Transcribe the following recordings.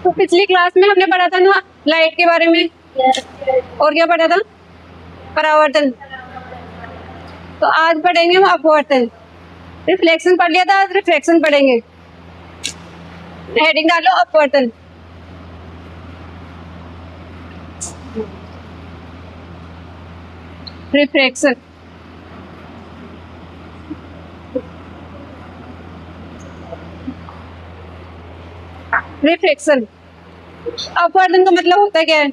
तो पिछली क्लास में हमने पढ़ा था ना लाइट के बारे में, और क्या पढ़ा था? परावर्तन। तो आज पढ़ेंगे हम अपवर्तन। रिफ्लेक्शन पढ़ लिया था, आज रिफ्लेक्शन पढ़ेंगे। हेडिंग डालो अपवर्तन। Reflection, reflection. अपवर्तन का मतलब होता है क्या है?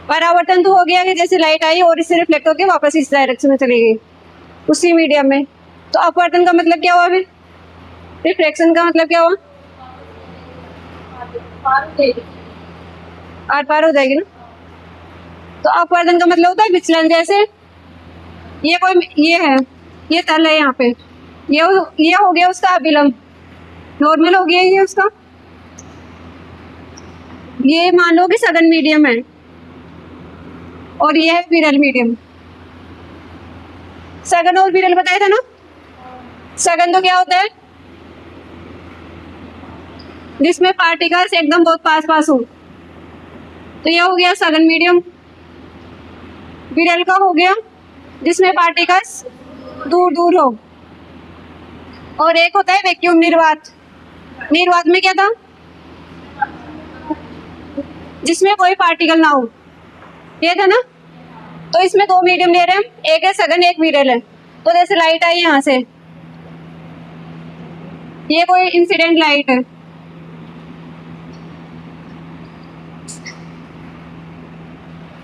परावर्तन तो हो गया कि जैसे लाइट आई और इससे रिफ्लेक्ट होकर वापस इस डायरेक्शन में चली गई उसी मीडियम में। तो अपवर्तन का मतलब क्या हुआ फिर? रिफ्लेक्शन का मतलब क्या हुआ? आर पार हो जाएगी ना। तो अपवर्तन का मतलब होता है विचलन। जैसे ये है, ये तल है, यहाँ पे ये हो गया उसका अभिलंब, नॉर्मल हो गया ये उसका। ये मान लो कि सघन मीडियम है और ये है विरल मीडियम। सघन और विरल बताया था ना। सघन तो क्या होता है? जिसमें पार्टिकल्स एकदम बहुत पास पास हो, तो ये हो गया सघन मीडियम। विरल का हो गया जिसमें पार्टिकल्स दूर दूर हो। और एक होता है वैक्यूम निर्वात। निर्वात में क्या था? जिसमें कोई पार्टिकल ना हो, ये था ना। तो इसमें दो मीडियम ले रहे हैं, एक है सघन एक विरल है। तो जैसे लाइट आई यहाँ से, ये कोई इंसिडेंट लाइट है,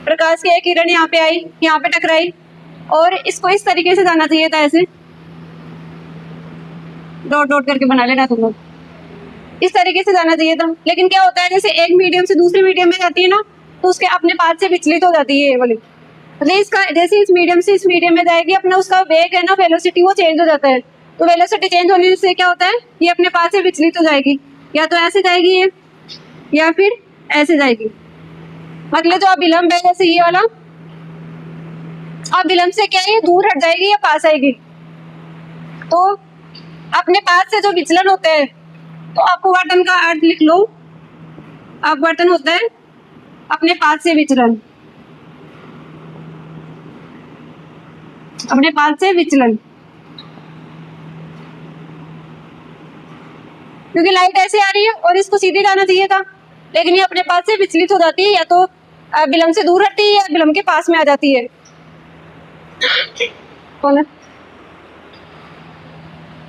प्रकाश की एक किरण यहाँ पे आई, यहाँ पे टकराई, और इसको इस तरीके से जाना चाहिए था, ऐसे डॉट डॉट करके बना लेना तुम लोग। इस तरीके से जाना चाहिए था, लेकिन क्या होता है जैसे एक मीडियम से दूसरे मीडियम में जाती है ना, तो उसके अपने पाथ से विचलित हो जाती है ये वाली। मतलब इसका जैसे इस मीडियम से इस मीडियम में जाएगी, अपना उसका वेग है ना, वेलोसिटी, वो चेंज हो जाता है। तो वेलोसिटी चेंज होने से क्या होता है, ये अपने पाथ से विचलित हो जाएगी। या तो ऐसे जाएगी ये, या फिर ऐसे जाएगी। मतलब जो अभिलंब है जैसे ये वाला, अभिलंब से क्या है, दूर हट जाएगी या पास आएगी। तो अपने पास से जो विचलन होते हैं, तो अपवर्तन का अर्थ लिख लो। अपवर्तन होता है अपने पास से विचलन, अपने पास से विचलन। क्योंकि लाइट ऐसे आ रही है और इसको सीधे जाना चाहिए था, लेकिन ये अपने पास से विचलित हो जाती है, या तो विलंब से दूर हटती है या विलंब के पास में आ जाती है। कौन है?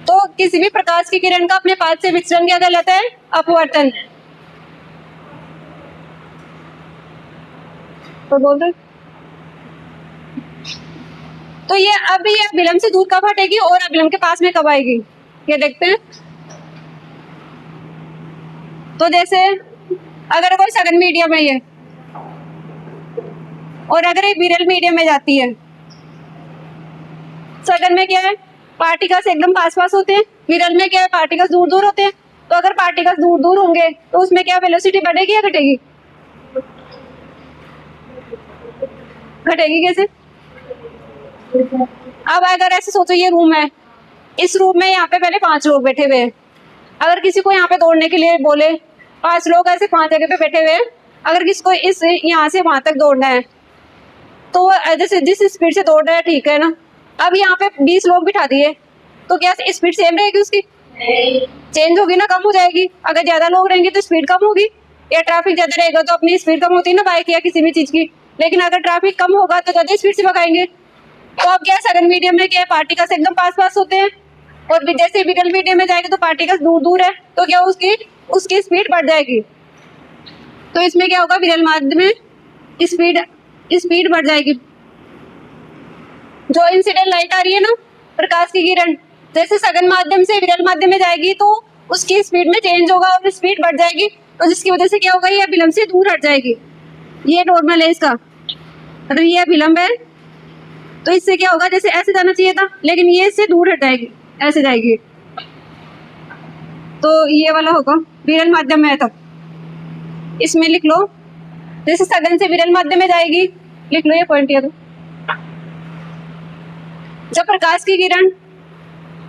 तो किसी भी प्रकाश की किरण का अपने पास से विचलन क्या कहलाता है? अपवर्तन। तो बोल दो। तो ये अब ये विलंब से दूर कब हटेगी और अभिलंब के पास में कब आएगी, ये देखते हैं। तो जैसे अगर कोई सघन मीडियम है ये, और अगर ये विरल मीडियम में जाती है, सघन में क्या है, पार्टिकल्स एकदम पास पास होते हैं, विरल में क्या है, पार्टिकल्स दूर दूर होते हैं। तो अगर पार्टिकल्स दूर दूर होंगे तो उसमें क्या वेलोसिटी बढ़ेगी या घटेगी? घटेगी। कैसे? अब अगर ऐसे सोचो, ये रूम है, इस रूम में यहाँ पे पहले 5 लोग बैठे हुए हैं। अगर किसी को यहाँ पे दौड़ने के लिए बोले, 5 लोग ऐसे 5 जगह पे बैठे हुए हैं, अगर किसी को इस यहाँ से वहां तक दौड़ना है, तो जैसे जिस स्पीड से दौड़ रहा है, ठीक है ना। अब यहाँ पे 20 लोग बिठा दिए, तो क्या स्पीड सेम रहेगी उसकी? चेंज होगी ना, कम हो जाएगी। अगर ज्यादा लोग रहेंगे तो स्पीड कम होगी, या ट्रैफिक ज्यादा रहेगा तो अपनी स्पीड कम होती है ना, बाइक या किसी भी चीज की। लेकिन अगर ट्रैफिक कम होगा तो ज्यादा स्पीड से भगाएंगे। तो अब क्या, सघन मीडियम में क्या है, पार्टिकल्स एकदम पास पास होते हैं, और जैसे विरल मीडियम में जाएंगे तो पार्टिकल्स दूर दूर है, तो क्या उसकी स्पीड बढ़ जाएगी। तो इसमें क्या होगा, विरल माध्यम में स्पीड बढ़ जाएगी। जो इंसिडेंट लाइट आ रही है ना, प्रकाश की किरण, जैसे सघन माध्यम से विरल माध्यम में जाएगी तो उसकी स्पीड में चेंज होगा और स्पीड बढ़ जाएगी। तो जिसकी वजह से क्या होगा, ये विलंब से दूर हट जाएगी। ये नॉर्मल है इसका, अगर ये विलंब है तो इससे क्या होगा, जैसे ऐसे जाना चाहिए था, लेकिन ये इससे दूर हट जाएगी, ऐसे जाएगी। तो ये वाला होगा विरल माध्यम में है। तब इसमें लिख लो, जैसे सघन से विरल माध्यम में जाएगी, लिख लो ये पॉइंट। ये तो जब प्रकाश की किरण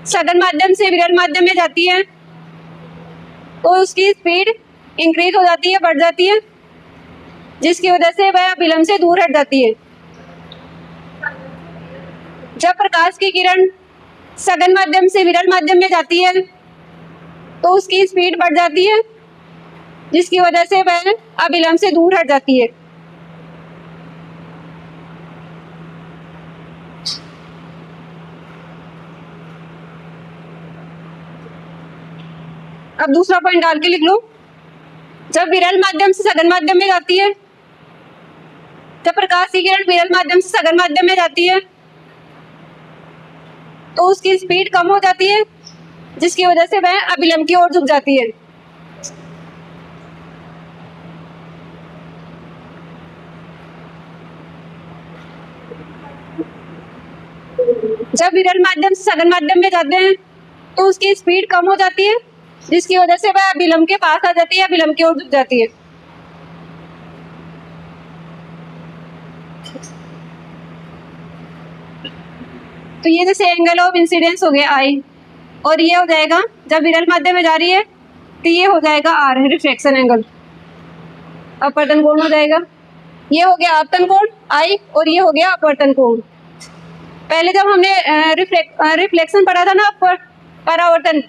सघन माध्यम से विरल माध्यम में जाती है तो उसकी स्पीड इंक्रीज हो जाती है, बढ़ जाती है, जिसकी वजह से वह अभिलंब से दूर हट जाती है। जब प्रकाश की किरण सघन माध्यम से विरल माध्यम में जाती है तो उसकी स्पीड बढ़ जाती है, जिसकी वजह से वह अभिलंब से दूर हट जाती है। अब दूसरा पॉइंट डाल के लिख लो। जब विरल माध्यम से सघन माध्यम में जाती है, जब प्रकाश की किरण विरल माध्यम से सघन माध्यम में जाती है तो उसकी स्पीड कम हो जाती है, जिसकी वजह से वह अभिलंब की ओर झुक जाती है। जब विरल माध्यम से सघन माध्यम में जाते हैं तो उसकी स्पीड कम हो जाती है, जिसकी वजह से वह अभिलंब के पास आ जाती है, अभिलंब की ओर झुक जाती है। तो ये जैसे एंगल ऑफ इंसिडेंस हो गया आई, और ये हो जाएगा जब विरल माध्यम में जा रही है तो ये हो जाएगा आर, रिफ्लेक्शन एंगल, अपवर्तन कोण हो जाएगा। ये हो गया आपतन कोण आई और ये हो गया अपवर्तन कोण। पहले जब हमने रिफ्लेक्शन पढ़ा था ना परावर्तन,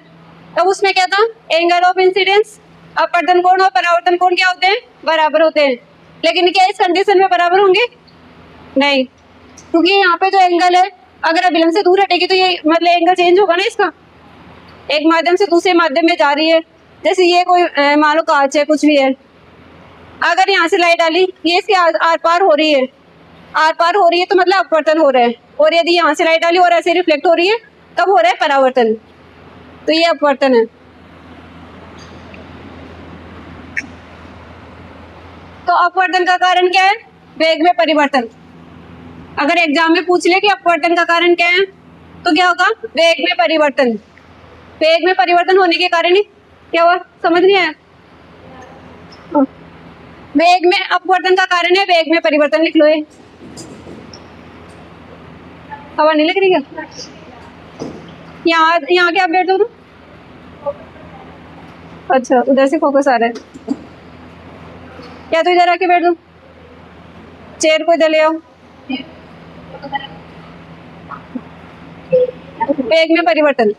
तब उसमें क्या था, एंगल ऑफ इंसिडेंस, अपवर्तन कोण और परावर्तन कोण क्या होते हैं, बराबर होते हैं। लेकिन क्या इस कंडीशन में बराबर होंगे? नहीं, क्योंकि यहाँ पे जो एंगल है अगर अभिलंब से दूर हटेगी तो ये मतलब एंगल चेंज होगा ना इसका, एक माध्यम से दूसरे माध्यम में जा रही है। जैसे ये कोई मान लो कांच है, कुछ भी है, अगर यहाँ से लाइट डाली, ये इसके आर पार हो रही है, आर पार हो रही है तो मतलब अपवर्तन हो रहा है, और यदि यहाँ से लाइट डाली और ऐसे रिफ्लेक्ट हो रही है तब हो रहा है परावर्तन, तो ये अपवर्तन है। तो अपवर्तन का कारण क्या है? वेग में परिवर्तन। अगर एग्जाम में पूछ ले कि अपवर्तन का कारण क्या है तो क्या होगा? वेग में परिवर्तन। वेग में परिवर्तन होने के कारण ही क्या हुआ, समझ नहीं आया? वेग में अपवर्तन का कारण है वेग में परिवर्तन, लिख लो ये। हवा नहीं लग रही क्या? यहाँ क्या बैठ दो? अच्छा, उधर से फोकस आ रहा है क्या? तो इधर आके बैठ दो, चेयर को इधर ले आओ। वेग में परिवर्तन,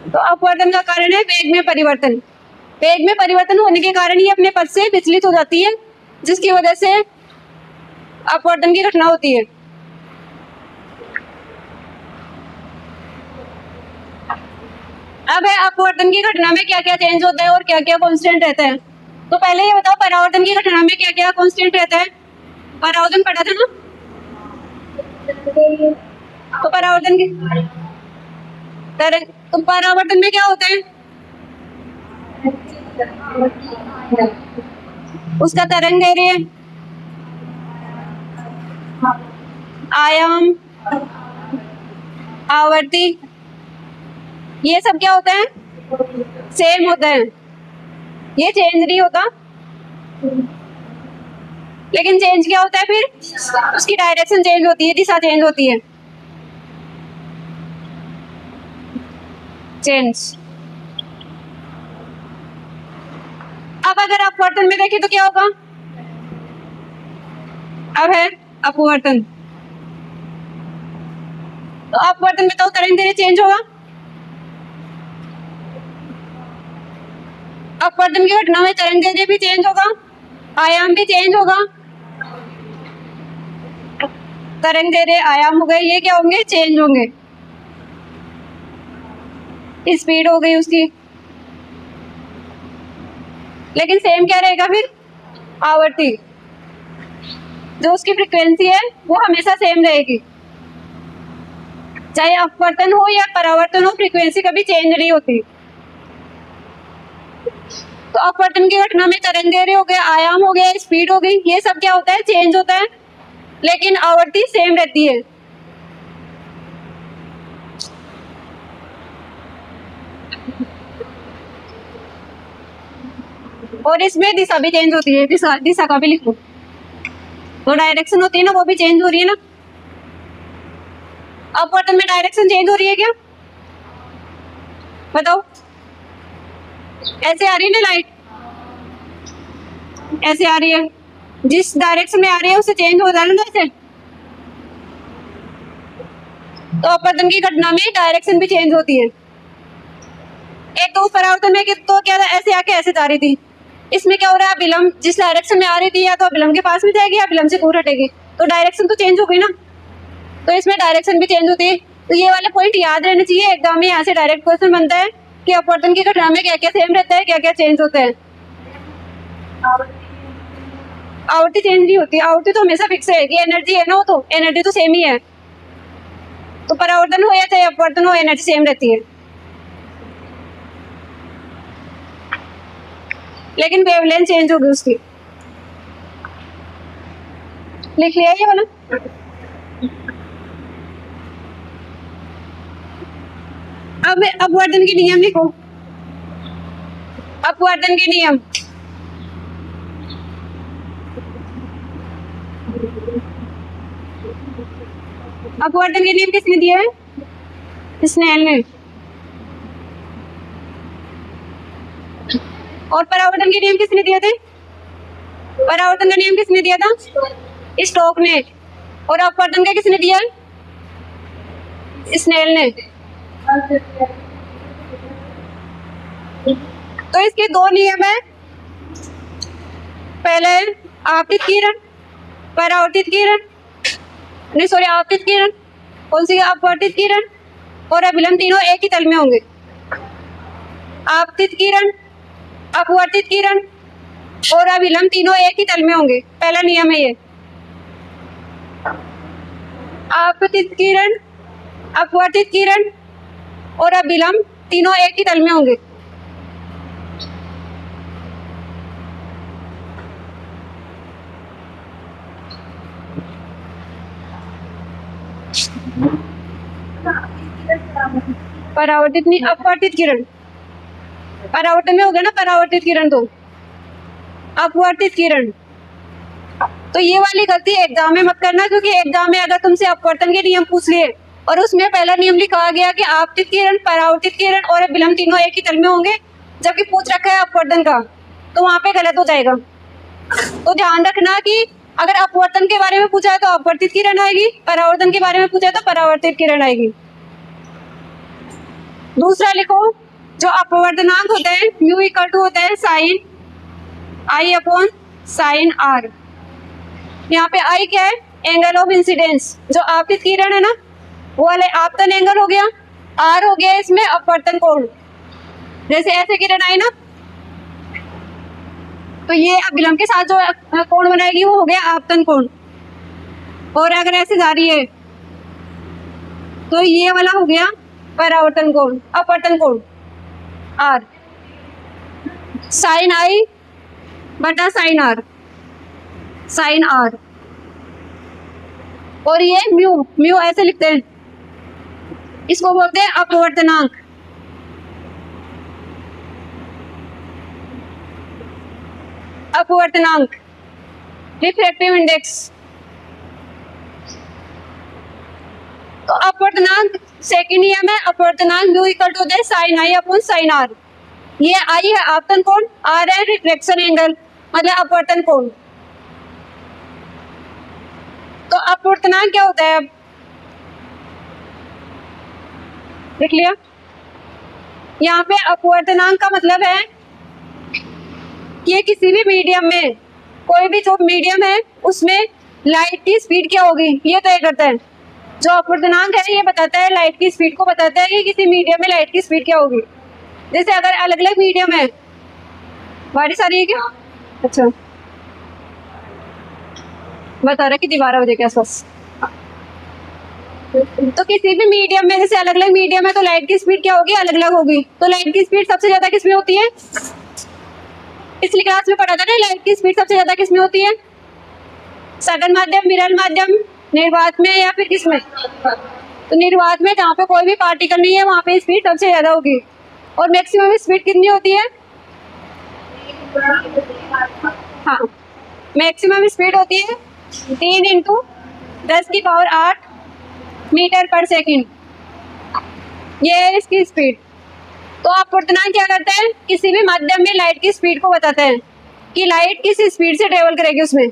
तो अपवर्तन का कारण है वेग में परिवर्तन। वेग में परिवर्तन होने के कारण ही अपने पथ से विचलित हो जाती है, जिसकी वजह से अपवर्तन की घटना होती है। अब है अपवर्तन की घटना में क्या क्या चेंज होता है और क्या क्या कांस्टेंट रहता है। तो पहले ये बताओ परावर्तन की घटना में क्या क्या कांस्टेंट रहता है? परावर्तन पढ़ा था ना? तो परावर्तन की तो परावर्तन में क्या होता है? उसका तरंग दैर्ध्य, आयाम, आवर्ती, ये सब क्या होता है? सेम होता है, ये चेंज नहीं होता। लेकिन चेंज क्या होता है फिर? उसकी डायरेक्शन चेंज होती है, दिशा चेंज होती है। चेंज। अब अगर अपवर्तन में देखें तो क्या होगा? अब है अपवर्तन, तो अपवर्तन में तो तरंग दैर्ध्य चेंज होगा। अपवर्तन की घटना में तरंग दैर्ध्य भी चेंज होगा, आयाम भी चेंज होगा। तरंग दैर्ध्य, आयाम हो गए, ये क्या होंगे? चेंज होंगे। स्पीड हो गई उसकी, लेकिन सेम क्या रहेगा फिर? आवर्ती, जो उसकी फ्रीक्वेंसी है वो हमेशा सेम रहेगी, चाहे अपवर्तन हो या परावर्तन हो, फ्रीक्वेंसी कभी चेंज नहीं होती। तो अपवर्तन की घटना में तरंग दैर्ध्य हो गया, आयाम हो गया, स्पीड हो गई, ये सब क्या होता है? चेंज होता है, लेकिन आवर्ती सेम रहती है। और इसमें दिशा भी चेंज होती है, दिशा का भी लिखो। वो डायरेक्शन होती है ना, वो भी चेंज हो रही है ना। अपवर्तन में डायरेक्शन चेंज हो रही है क्या? बताओ। ऐसे आ रही है ना लाइट, ऐसे आ रही है, जिस डायरेक्शन में आ रही है उससे चेंज हो रहा है ना ऐसे। तो अपवर्तन की घटना में डायरेक्शन भी चेंज होती है। एक तो परावर्तन में तो क्या था, ऐसे आके ऐसे जा रही थी, इसमें क्या हो रहा है, विलंब जिस डायरेक्शन में आ रही थी या तो विलंब के पास में जाएगी या विलंब से दूर हटेगी, तो डायरेक्शन तो चेंज हो गई ना। तो इसमें डायरेक्शन भी चेंज होती है। तो ये वाले पॉइंट याद रहने चाहिए, एग्जाम में यहाँ से डायरेक्ट क्वेश्चन बनता है कि अपवर्तन की घटना में क्या क्या सेम रहता है, क्या क्या चेंज होता है। आवृत्ति चेंज नहीं होती, आवृत्ति तो हमेशा फिक्स रहेगी, एनर्जी है ना, वो तो एनर्जी तो सेम ही है। तो परावर्तन हो या चाहे अपवर्तन हो, एनर्जी सेम रहती है, लेकिन वेवलेंथ चेंज होगी उसकी। लिख लिया ये वाला? अब अपवर्तन के नियम लिखो। अपवर्तन के नियम, अपवर्तन के नियम किसने दिया है? स्नेल ने। और परावर्तन के नियम किसने दिए थे? परावर्तन का नियम किसने दिया था? स्टोक ने। और अपवर्तन का किसने दिया? स्नेल ने। तो इसके दो नियम है, पहले आपतित किरण, परावर्तित किरण, नहीं सॉरी आपतित किरण, कौन सी? अपवर्तित किरण और अभिलंब तीनों एक ही तल में होंगे। आपतित किरण, अपवर्तित किरण और अभिलंब तीनों एक ही तल में होंगे, पहला नियम है ये। आपतित किरण, अपवर्तित किरण और अभिलंब तीनों एक ही तल में होंगे। परावर्तित नहीं, अपवर्तित किरण। परावर्तन में हो गया ना परावर्तित किरण, तो अपवर्तित किरण। तो ये वाली गलती एग्जाम में मत करना, क्योंकि एग्जाम में अगर तुमसे अपवर्तन के नियम पूछ लिए और उसमें पहला नियम लिखा गया कि आपतित किरण, परावर्तित किरण और विलंब तीनों एक ही तल में होंगे, जबकि पूछ रखा है अपवर्तन का, तो वहां पे गलत हो जाएगा। तो ध्यान रखना कि अगर अपवर्तन के बारे में पूछा है तो अपवर्तित किरण आएगी, परावर्तन के बारे में पूछा है तो परावर्तित किरण आएगी। दूसरा लिखो, जो अपवर्तनांक होता है म्यू इक्वल टू होता है sine I upon sine R. यहाँ पे आई क्या है? Angle of incidence. जो आपतित किरण है ना, वो वाले आपतन एंगल हो गया, आर हो गया इसमें अपवर्तन कोण। जैसे ऐसे किरण आई ना, तो ये अभिलंब के साथ जो कोण बनाएगी वो हो गया आपतन कोण। और अगर ऐसे जा रही है तो ये वाला हो गया परावर्तन कोण, अपवर्तन कोण आर। साइन आई बटा साइन आर, साइन आर। और ये म्यू, म्यू ऐसे लिखते हैं, इसको बोलते हैं अपवर्तनांक। अपवर्तनांक, रिफ्रैक्टिव इंडेक्स। तो अपवर्तनांक सेकंड नियम है, अपवर्तनांक म्यू इक्वल टू होता है sine I upon sine R. ये आई है आपतन कोण, आर है रिफ्लेक्शन एंगल, मतलब अपवर्तन कोण। तो अपवर्तनांक क्या होता है? अब देख लिया, यहाँ पे अपवर्तनांक का मतलब है कि किसी भी मीडियम में, कोई भी जो मीडियम है उसमें लाइट की स्पीड क्या होगी, ये तय करता है। जो अपवर्तनांक है ये बताता है, लाइट की स्पीड को बताता है कि किसी मीडियम में लाइट की स्पीड क्या होगी। जैसे अगर अलग अलग मीडियम है, बारिश आ रही है क्या? अच्छा, बता रहा कि 12 बजे के आसपास। तो किसी भी मीडियम में, जैसे अलग अलग मीडियम है, तो लाइट की स्पीड क्या होगी? अलग अलग होगी। तो लाइट की स्पीड सबसे ज्यादा किसमें होती है? पिछली क्लास में पढ़ा था ना, लाइट की स्पीड सबसे ज्यादा किसमें होती है? सघन माध्यम, विरल माध्यम, निर्वात में या फिर किसमें? तो निर्वात में, जहाँ पे कोई भी पार्टिकल नहीं है वहाँ पे स्पीड सबसे ज्यादा होगी। और मैक्सिमम स्पीड कितनी होती है? हाँ, मैक्सिमम स्पीड होती है 3 इंटू 10⁸ मीटर पर सेकंड, ये है इसकी स्पीड। तो अपवर्तनांक क्या करते हैं, किसी भी माध्यम में लाइट की स्पीड को बताते हैं कि लाइट किस स्पीड से ट्रेवल करेगी उसमें।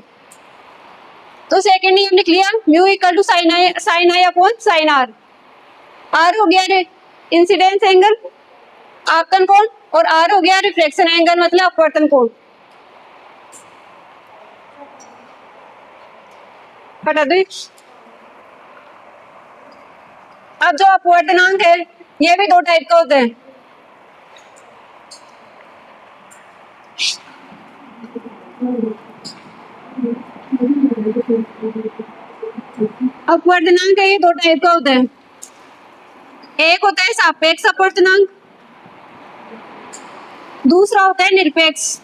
तो सेकंड नियम लिख लिया, mu equal to sine I upon sine R. R हो गया इंसिडेंस एंगल, आपतन कोण, और आर हो गया रिफ्लेक्शन एंगल मतलब अपवर्तन कोण। हटा दो। अब जो अपवर्तनांक है ये भी दो टाइप का होता है। अपवर्तनांक है ये दो टाइप का होता है, एक होता है सापेक्ष अपवर्तनांक, दूसरा होता है निरपेक्ष।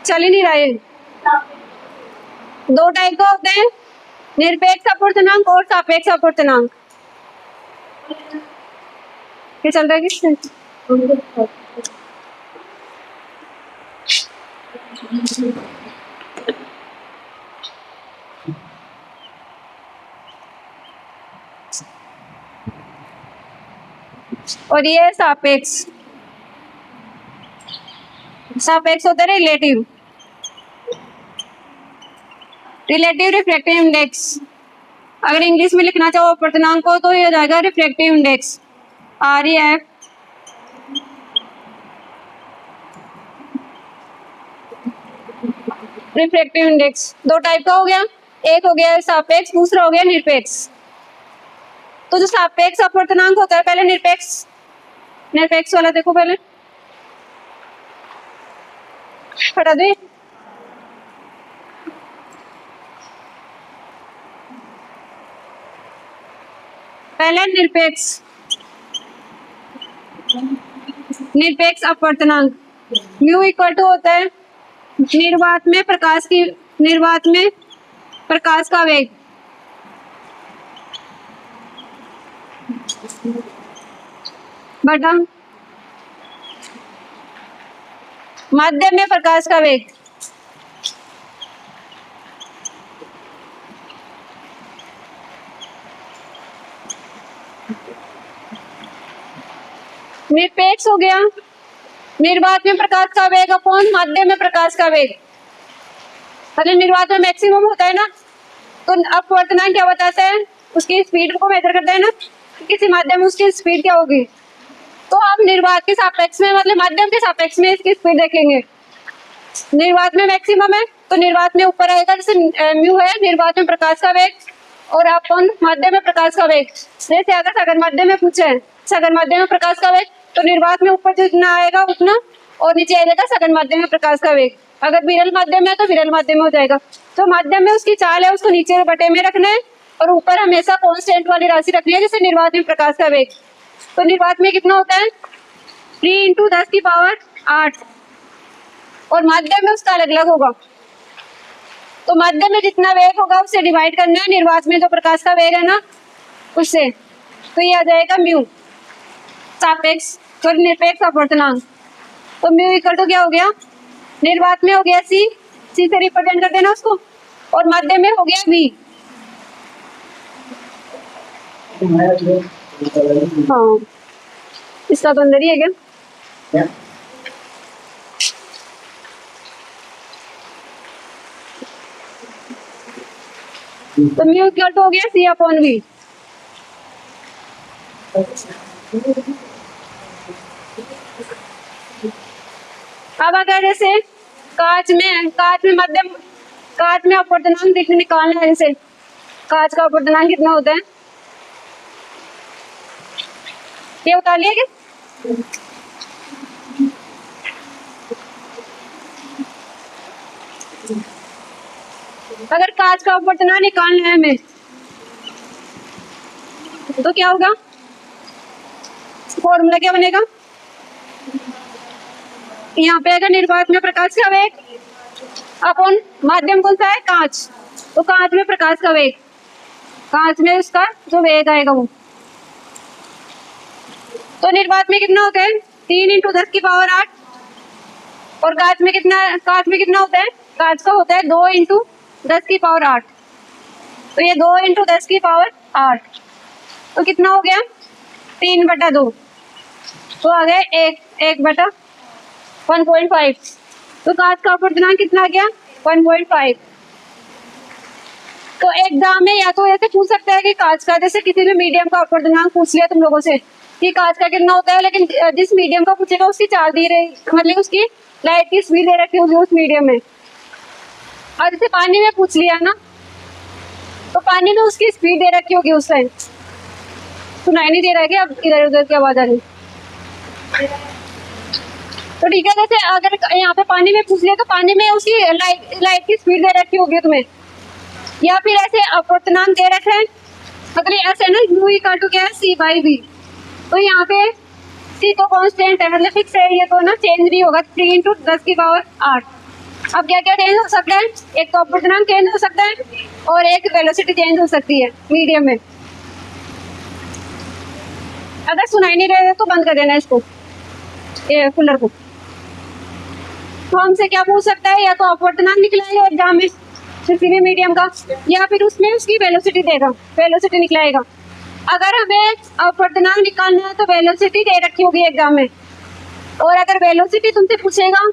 चल ही नहीं रहा है। दो टाइप का होते हैं, निरपेक्ष अपवर्तनांक और सापेक्ष अपवर्तनांक। ये चल रहा है किससे? और ये सापेक्ष। सापेक्ष होता है रिलेटिव, रिलेटिव रिफ्रैक्टिव इंडेक्स। अगर इंग्लिश में लिखना चाहो अपवर्तनांक को तो ये हो जाएगा refractive index, REF। Refractive index दो टाइप का हो गया, एक हो गया सापेक्ष, दूसरा हो गया निरपेक्ष। तो जो सापेक्ष अपवर्तनांक होता है, पहले निरपेक्ष वाला देखो पहले, हटा दे। पहले निरपेक्ष अपवर्तनांक, म्यू इक्वल टू होता है निर्वात में प्रकाश का वेग बटा माध्यम में प्रकाश का वेग। निरपेक्ष हो गया निर्वात में प्रकाश का वेग अपॉन माध्यम में प्रकाश का वेग। मतलब निर्वात में मैक्सिमम होता है ना, तो अपवर्तनांक क्या बताता है, उसकी स्पीड को मेजर करता है ना, किसी माध्यम में उसकी स्पीड क्या होगी। तो हम निर्वात के सापेक्ष में मतलब माध्यम के सापेक्ष में इसकी स्पीड देखेंगे। निर्वात में मैक्सिमम है तो निर्वात में ऊपर आएगा, जैसे म्यू है निर्वात में प्रकाश का वेग, और अपन माध्यम में प्रकाश का वेग। जैसे अगर सघन माध्यम में पूछे है सघन माध्यम में प्रकाश का वेग, तो निर्वात में ऊपर जितना आएगा उतना, और नीचे आ जाएगा सघन माध्यम में प्रकाश का वेग। अगर विरल माध्यम है तो विरल माध्यम में हो जाएगा। तो माध्यम में उसकी चाल है उसको नीचे बटे में रखना है, और ऊपर हमेशा कांस्टेंट वाली राशि रखनी है, जैसे निर्वात में प्रकाश का वेग। तो निर्वात में कितना होता है 3 × 10⁸, और माध्यम में उसका अलग अलग होगा। तो माध्यम में जितना वेग होगा उससे डिवाइड करना है निर्वात में जो प्रकाश का वेग है ना उससे, तो ये आ जाएगा म्यू सापेक्ष तो निरपेक्ष अपवर्तनांक। तो म्यू इक्वल टू क्या हो गया, निर्वात में हो गया सी से रिप्रेजेंट कर देना उसको, और माध्यम में हो गया V। हाँ इसका तो अंदर ही है क्या? तो म्यू इक्वल टू हो गया C/V। अब अगर जैसे कांच में अपवर्तनांक निकालना है, जैसे कांच का अपवर्तनांक कितना होता है ये बता लिया क्या? अगर कांच का अपवर्तनांक निकालना है हमें तो क्या होगा, फॉर्मूला क्या बनेगा, यहाँ पे अगर निर्वात में प्रकाश का वेग अपन माध्यम कौन सा है कांच, तो कांच में प्रकाश का वेग, कांच में उसका जो वेग आएगा वो तो निर्वात में कितना होता है 3 × 10 की पावर 8। और कांच में कितना होता है, कांच का होता है 2 × 10 की पावर 8। तो ये 2 × 10 की पावर 8, तो कितना हो गया 3/2। तो आ गया 1/1.5। तो कांच का अपवर्तनांक कितना आ गया 1.5। तो एग्जाम में या तो ऐसे पूछ सकता है कि कांच का, जैसे किसी भी मीडियम का अपवर्तनांक पूछ लिया तुम लोगों से कि कांच का कितना होता है, लेकिन जिस मीडियम का पूछेगा उसकी चार्ज दी रही, मतलब उसकी लाइट की स्पीड दे रखी होगी उस मीडियम में। और जैसे पानी में पूछ लिया ना, तो पानी में उसकी स्पीड दे रखी होगी उस टाइम। सुनाई नहीं दे रहा है कि अब इधर उधर की आवाज आ रही। तो ठीक है, जैसे अगर यहाँ पे पानी में पूछ लिया तो पानी में उसकी लाइट की स्पीड दे रखी होगी तुम्हें, या फिर ऐसे अपवर्तनांक दे रखे हैं, मतलब ऐसे ना u = क्या है c/v। तो यहाँ पे c तो कांस्टेंट है, मतलब फिक्स है, ये तो ना चेंज नहीं होगा। 3 × 10 की पावर 8। अब क्या क्या चेंज हो सकता है, एक तो अपवर्तनांक चेंज हो सकता है और एक वेलोसिटी चेंज हो सकती है मीडियम में। अगर सुनाई नहीं रहे तो बंद कर देना इसको, ये कूलर को। तो हमसे क्या पूछ सकता है, या तो अपवर्तनांक निकलाएगा एग्जाम में किसी भी मीडियम का, या फिर उसमें उसकी वेलोसिटी देगा, वेलोसिटी निकलाएगा। अगर हमें अपवर्तनांक निकालना है तो वेलोसिटी दे रखी होगी एग्जाम में, और अगर वेलोसिटी तुमसे पूछेगा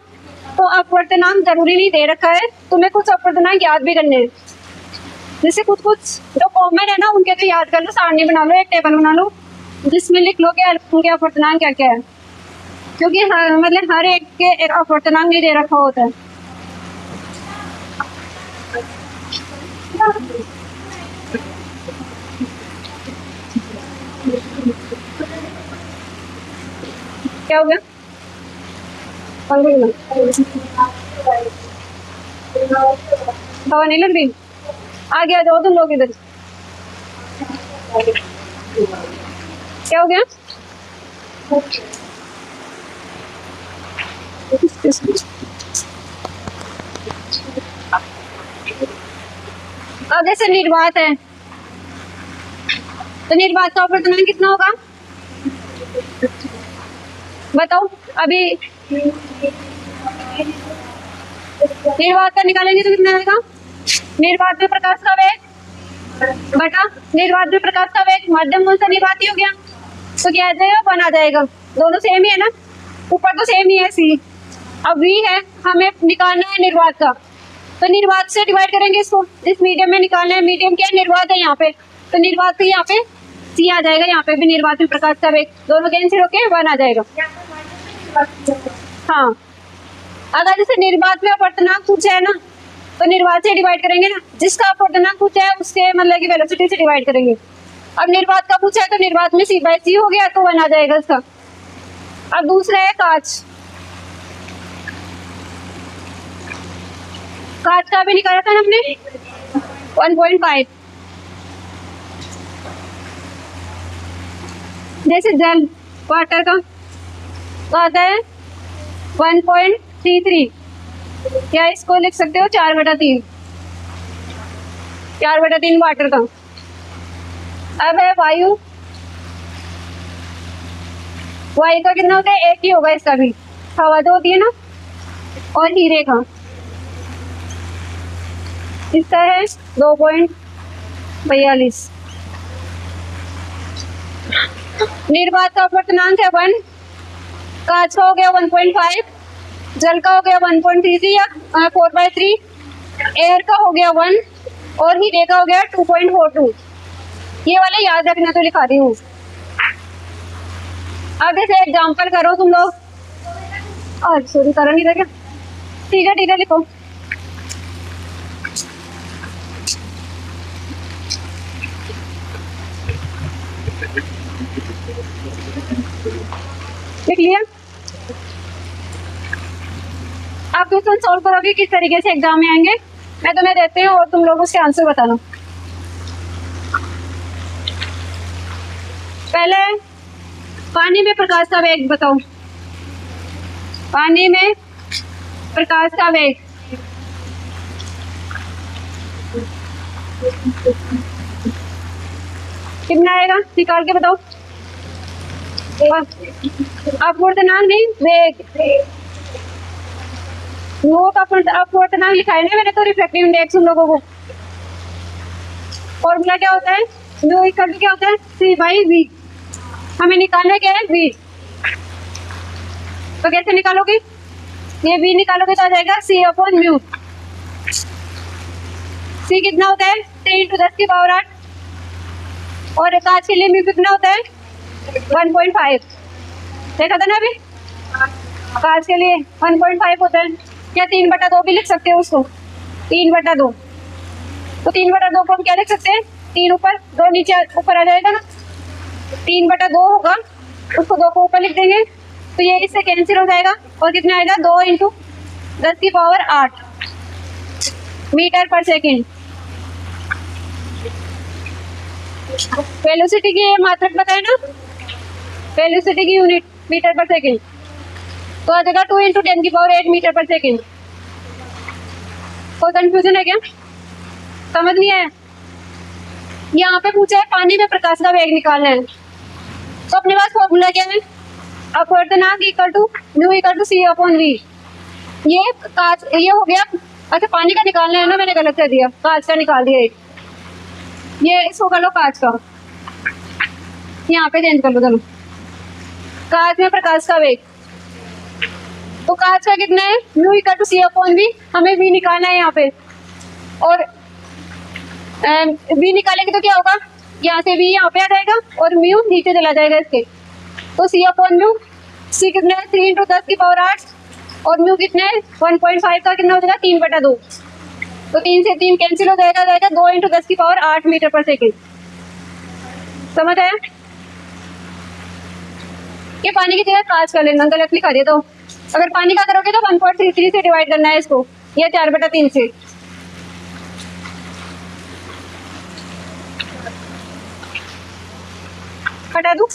तो अपवर्तनांक जरूरी नहीं दे रखा है, तुम्हें कुछ अपवर्तनांक याद भी करने हैं। जैसे कुछ जो कॉमन है ना उनके तो याद कर लो, सारणी बना लो, एक टेबल बना लो जिसमें लिख लो कि उनके अपवर्तनांक क्या क्या है, क्योंकि मतलब हर एक के एक अपवर्तनांक नहीं दे रखा होता है। क्या हो गया, हवा नहीं लग रही, आ गया जाओ तुम लोग इधर। क्या हो गया, अब जैसे निर्वात है तो निर्वात का अपवर्तनांक कितना होगा बताओ। अभी निर्वात का निकालेंगे तो कितना आएगा, निर्वात में प्रकाश का वेग बटा निर्वात में प्रकाश का वेग, माध्यम कौन सा निर्वाती हो गया, तो क्या आ जाएगा 1 आ जाएगा। दोनों सेम ही है ना, ऊपर तो सेम ही है c। अब v है, हमें निकालना है निर्वात का, तो निर्वात से डिवाइड करेंगे इसको, इस मीडियम में निकालना है। मीडियम क्या है, निर्वात है यहाँ पे, तो निर्वात से यहाँ पे c आ जाएगा, यहाँ पे भी निर्वात में प्रकाश का वेग, दोनों कैंसिल होके 1 आ जाएगा। हाँ, अगर जैसे निर्वात में अपवर्तनांक पूछा है ना तो निर्वात से डिवाइड करेंगे ना, जिसका अपवर्तनांक पूछा है उसके मतलब की वेलोसिटी से डिवाइड करेंगे। अब निर्वात का पूछा है तो निर्वात में c/c हो गया, तो 1 आ जाएगा इसका। अब दूसरा है कांच, कांच का भी निकाला था ना हमने 1.5। जैसे जल वाटर का तो आता है 1.33, या इसको लिख सकते हो 4/3, 4/3 वाटर का। अब है वायु, वायु का कितना होता है, 1 ही होगा इसका भी, हवा तो होती है ना, और हीरे का इसका है 2.42। निर्वात का अपवर्तनांक है 1, कांच का हो गया 1.5, जल का हो गया 1.33 या 4/3, एयर का हो गया 1 और हीरे का हो गया 2.42। ये वाले याद रखना, तो लिखा दी हूँ। अब जैसे एग्जाम्पल करो तुम लोग, और सॉरी करो नहीं था क्या, ठीक है लिखो। लिख लिया। आप क्वेश्चन सॉल्व करोगे किस तरीके से एग्जाम में आएंगे, मैं तुम्हें देती हूँ और तुम लोग उसके आंसर बताना। पहले पानी में प्रकाश का वेग बताओ, पानी में प्रकाश का वेग कितना आएगा, निकाल के बताओ। अपवर्तनांक नहीं, वेग। वो तो अपवर्तनांक लिखा है ना मैंने, तो रिफ्रैक्टिव इंडेक्स उन लोगों को। फॉर्मूला क्या होता है, म्यू इक्वल टू क्या होता है, सी बाई वी। हमें निकालना क्या है, वी। तो कैसे निकालोगे, ये वी निकालोगे तो आ जाएगा सी अपॉन म्यू। सी कितना होता है, 3 इंटू 10 की पावर 8, और कांच के लिए म्यू कितना होता है, 1.5। देखा था ना अभी, कांच के लिए 1.5 होता है। क्या 3/2 भी लिख सकते हो उसको, 3/2। तो 3/2 को हम क्या लिख सकते हैं, 3 ऊपर 2 नीचे, ऊपर आ जाएगा ना, 3/2 होगा, उसको 2 को ऊपर लिख देंगे तो ये इससे कैंसिल हो जाएगा, और कितना आएगा, 2 इंटू 10 की पावर 8 मीटर पर सेकेंड। वेलोसिटी की मात्रक बताए ना, वेलोसिटी की यूनिट मीटर पर सेकेंड, तो आ जाएगा 2 इंटू 10 की पावर 8 मीटर पर सेकेंड। कोई कंफ्यूजन है क्या, समझ नहीं आया? यहाँ पे पूछा है पानी में प्रकाश का वेग निकालना है, तो अपने पास फॉर्मूला क्या है, अपवर्तनांक equal to mu equal to C upon V. ये कांच, ये हो गया। अच्छा, पानी का निकालना है ना, मैंने गलत कर दिया, कांच का निकाल दिया एक। ये इसको कर लो कांच का, यहाँ पे चेंज कर लो दोनों। कांच में प्रकाश का वेग, तो कांच का कितना है, mu equal to C upon V. हमें वी निकालना है यहाँ पे, और वी निकालेंगे तो क्या होगा, यहाँ से वी यहाँ पे आ जाएगा और म्यू नीचे चला जाएगा इसके। तो सी अपॉन म्यू, सी कितना है, 3 इंटू 10 की पावर 8, और म्यू कितना है, 1.5 का कितना हो जाएगा, 3/2। तो 3 से 3 कैंसिल हो जाएगा 2 इंटू 10 की पावर 8 मीटर पर सेकेंड। समझ आया? ये पानी की जगह कांच कर लेना, गलत लिखा दिया। तो अगर पानी का करोगे तो 1.33 से डिवाइड करना है इसको, या 4/3 से। हटा दूं?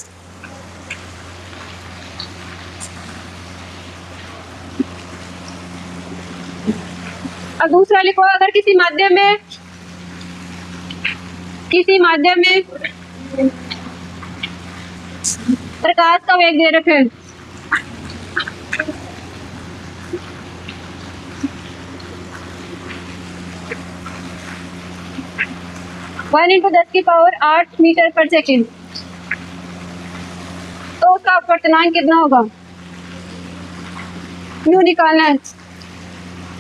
अब दूसरा लिखो, अगर किसी माध्यम में प्रकाश का वेग दे रखे, 1 इंटू 10 की पावर 8 मीटर पर सेकेंड, तो उसका अपवर्तनांक कितना होगा, म्यू निकालना है।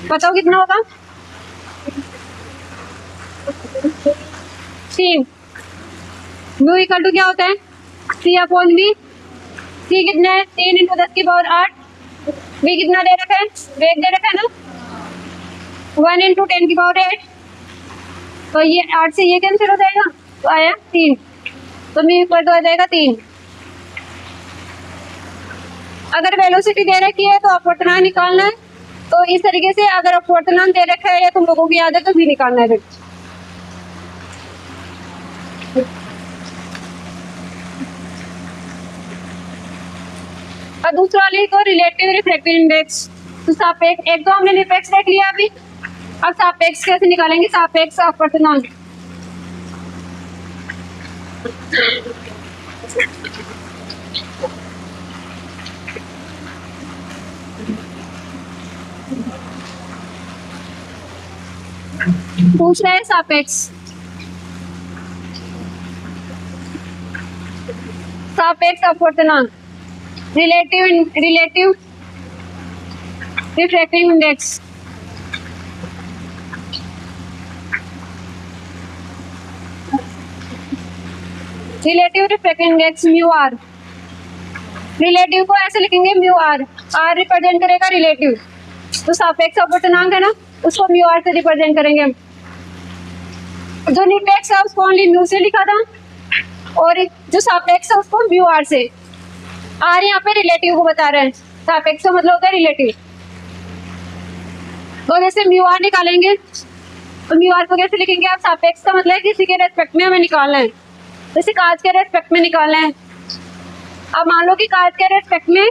बताओ कितना होगा, 3। म्यू इक्वल टू क्या होता है, सी अपॉन वी। सी कितना है, 3 इंटू 10 की पावर 8। वी कितना दे रखा है, वेग दे रखा है ना, 1 इंटू 10 की पावर 8। तो ये 8 से ये कैंसिल हो जाएगा, तो आया 3। तो म्यू इक्वल टू आ जाएगा 3। अगर वेलोसिटी दे रखी है तो अपवर्तनांक निकालना है। तो इस तरीके से अगर अपवर्तनांक दे रखा है या तुम लोगों की याद है तो भी निकालना है। और दूसरा लिखो रिलेटिव रिफ्रैक्टिव इंडेक्स। तो सापेक्ष, एक तो हमने निरपेक्ष देख लिया अभी, अब सापेक्ष कैसे निकालेंगे, सापेक्ष अपवर्तनांक। पूछ रहे हैं सापेक्ष, सापेक्ष अपवर्तनांक, relative refractive index. Relative refractive index mu R. Relative को ऐसे लिखेंगे म्यू आर, आर रिप्रेजेंट करेगा रिलेटिव। तो सापेक्ष अपवर्तनांक है ना, उसको म्यू आर से रिप्रेजेंट करेंगे हम। जो निरपेक्ष है उसको ओनली म्यू से लिखा था, और जो सापेक्ष है उसको म्यू आर से। आर यहाँ पे रिलेटिव को बता रहे हैं, सापेक्ष का मतलब होता है रिलेटिव। तो जैसे म्यू आर निकालेंगे तो म्यू आर को कैसे लिखेंगे आप, सापेक्ष का मतलब है किसी के रेस्पेक्ट में हमें निकालना है। जैसे कांच के रेस्पेक्ट में निकालना है। अब मान लो कि कांच के रेस्पेक्ट में,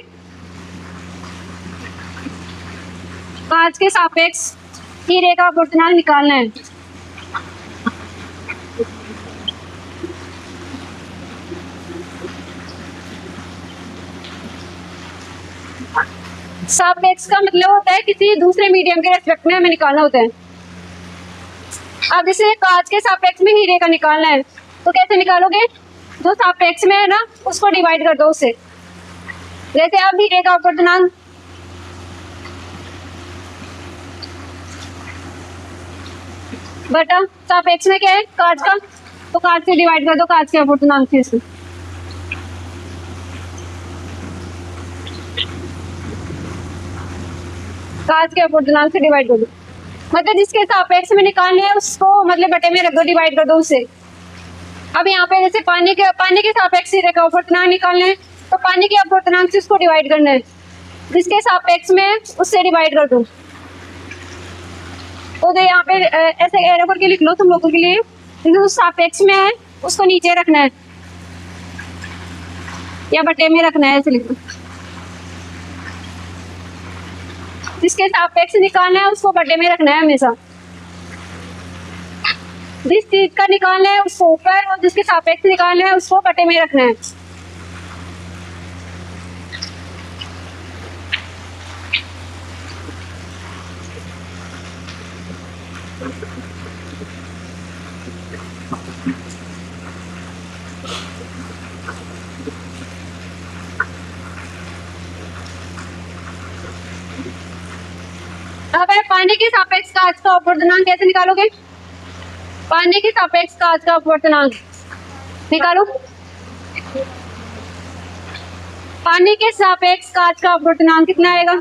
कांच के सापेक्ष हीरे का अपवर्तनांक निकालना है। सापेक्ष का मतलब होता है किसी दूसरे मीडियम के रेस्पेक्ट में हमें निकालना होता है। अब जैसे कांच के सापेक्ष में हीरे का निकालना है तो कैसे निकालोगे? जो सापेक्ष में है ना उसको डिवाइड कर दो उससे। जैसे अब हीरे का अपवर्तनांक बटा सापेक्ष में क्या है? कांच का, तो कांच से डिवाइड कर दो कांच के अपवर्तनांक से इसको। कांच के अपवर्तनांक से डिवाइड कर दो, मतलब जिसके सापेक्ष में निकालने है उसको मतलब बटे में रख दो, डिवाइड कर दो उससे। अब यहाँ पे जैसे पानी के सापेक्ष हीरे का अपवर्तनांक निकालना है तो पानी के अपवर्तनांक से उसको डिवाइड करना है, जिसके सापेक्ष में उससे डिवाइड कर दो। तो यहाँ पे ऐसे एरो करके लिख लो तुम लोगों के लिए, जो सापेक्ष में है उसको नीचे रखना है या बटे में रखना है, ऐसे लिख लो। जिसके सापेक्ष निकालना है उसको बटे में रखना है हमेशा। जिस चीज का निकालना है उसको ऊपर और जिसके सापेक्ष निकालना है उसको बटे में रखना है। अब पानी के सापेक्ष कांच का अपवर्तनांक कैसे निकालोगे? पानी के सापेक्ष कांच का अपवर्तनांक निकालो। पानी के सापेक्ष कांच का अपवर्तनांक कितना आएगा?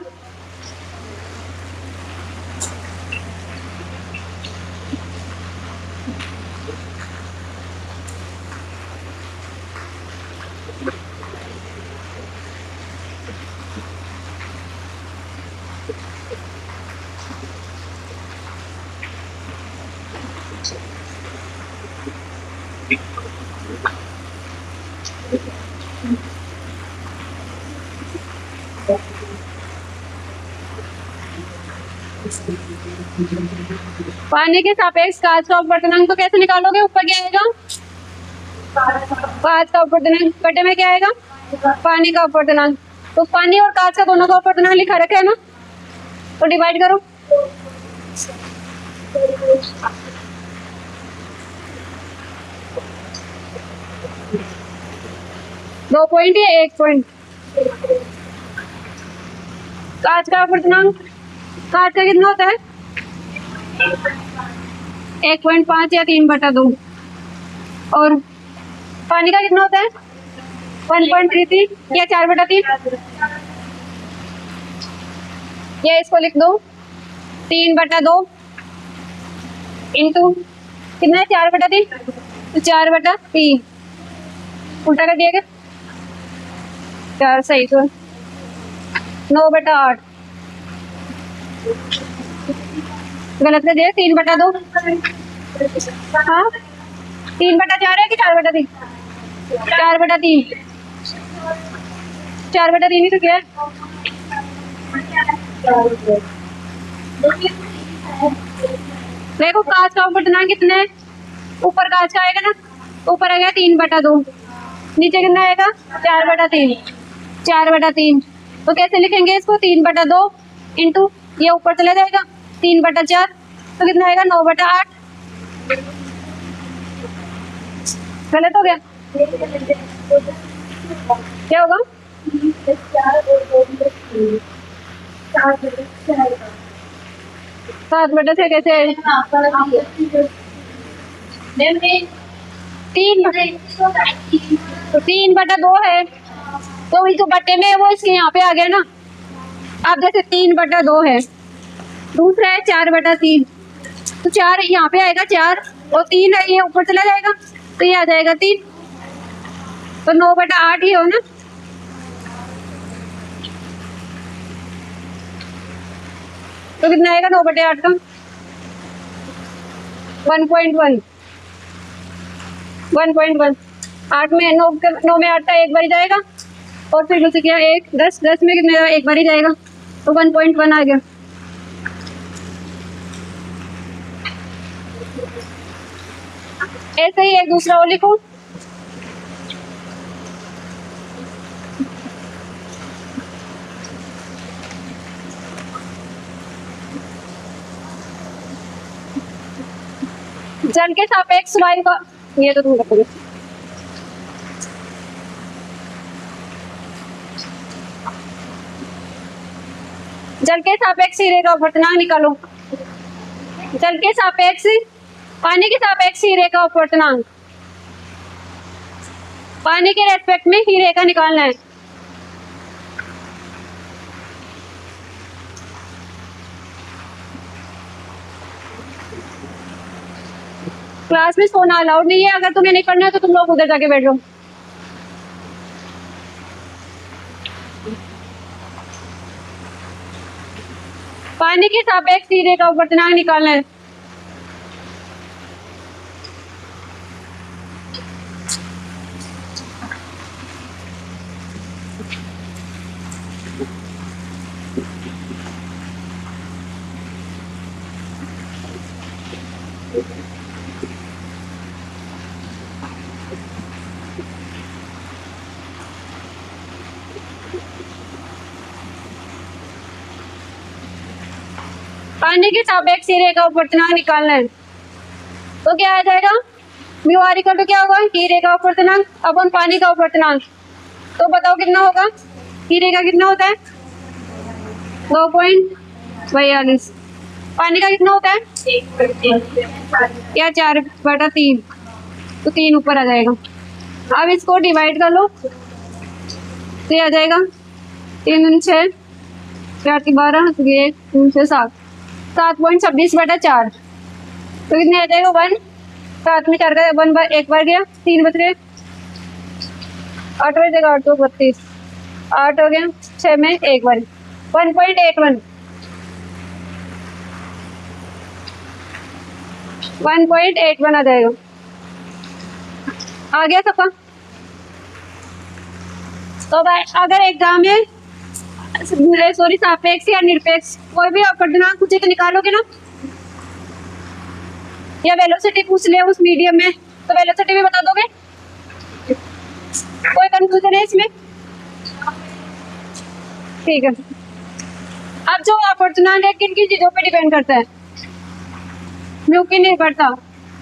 पानी के सापेक्ष कांच का अपवर्तनांक तो कैसे निकालोगे? ऊपर क्या आएगा? कांच का अपवर्तनांक, बटे में क्या आएगा? पानी का अपवर्तनांक। तो पानी और कांच का दोनों का अपवर्तनांक लिखा रखा है ना, तो डिवाइड करो। दो पॉइंट या एक पॉइंट? कांच का अपवर्तनांक, कांच का कितना होता है? 1.5 या 3/2। और पानी का कितना होता है? 1.33 या 4/3। ये इसको लिख दो 3/2 इंटू कितना है? 4/3, तो 4/3 उल्टा कर दिया क्या? 4 सही, तो 9/8 गलत कर दिया। 3/2, हाँ 3/4 है कि 4/3? 4/3, 4/3 ही तो क्या है? देखो कांच का अपवर्तनांक कितना है? ऊपर कांच का आएगा ना, ऊपर आ गया 3/2, नीचे कितना आएगा? 4/3, 4/3। तो कैसे लिखेंगे इसको? 3/2 इंटू ये ऊपर चला जाएगा 3/4, तो कितना आएगा? 9/8। गलत हो गया? क्या होगा? 7/6 कैसे? 3/2 है, तो जो बटे में है वो इसके यहाँ पे आ गया ना। अब जैसे 3/2 है, दूसरा है 4/3, तो 4 यहाँ पे आएगा 4 और 3 है ये ऊपर चला जाएगा, तो ये आ जाएगा 3, तो 9/8 ही हो ना। तो कितना आएगा 9/8 का? 1.1, 1.1। 8 में 9 में 8 का एक बार ही जाएगा, और फिर उसे क्या 1 10 10 में कितना एक बार ही जाएगा, तो 1.1 आ गया। ऐसे ही एक दूसरा और लिखो। जल के सापेक्ष वायु का, ये तो तुम बताओगे। जल के सापेक्ष हीरे का अपवर्तनांक निकालो। जल के सापेक्ष पानी के सापेक्ष हीरे का अपवर्तनांक, पानी के रेस्पेक्ट में हीरे का निकालना है। क्लास में सोना अलाउड नहीं है, अगर तुम्हें नहीं करना है तो तुम लोग उधर जाके बैठ जाओ। पानी के सापेक्ष हीरे का अपवर्तनांक निकालना है। पानी के सापेक्ष हीरे का अपवर्तनांक निकालना है, तो क्या आ जाएगा, म्यू आर इक्वल टू क्या होगा, हीरे का अपवर्तनांक अपन पानी का अपवर्तनांक। तो बताओ कितना होगा, हीरे का कितना होता है 2.42, पानी का कितना होता है या 4/3, तो 3 ऊपर आ जाएगा। अब इसको डिवाइड कर लो, तो आ जाएगा 3 × 6 4 × 12 1 3 6 7 7.26/4, तो कितने आ जाएगा 1, 7 में 4 का 1 एक बार गया, 3 बच गए, 8 बच जाएगा 8 तो 32, 8 हो गया, 6 में एक बार 1.81 1.81 आ जाएगा। आ गया सबका। तो भाई अगर एग्जाम में सॉरी सापेक्ष या निरपेक्ष कोई भी अपवर्तनांक पूछे तो निकालोगे ना, या वेलोसिटी पूछ ले उस मीडियम में तो वेलोसिटी भी बता दोगे, कोई कंफ्यूजन है इसमें? ठीक है। अब जो अपवर्तनांक है किन किन चीजों पे डिपेंड करता है, म्यू की निर्भरता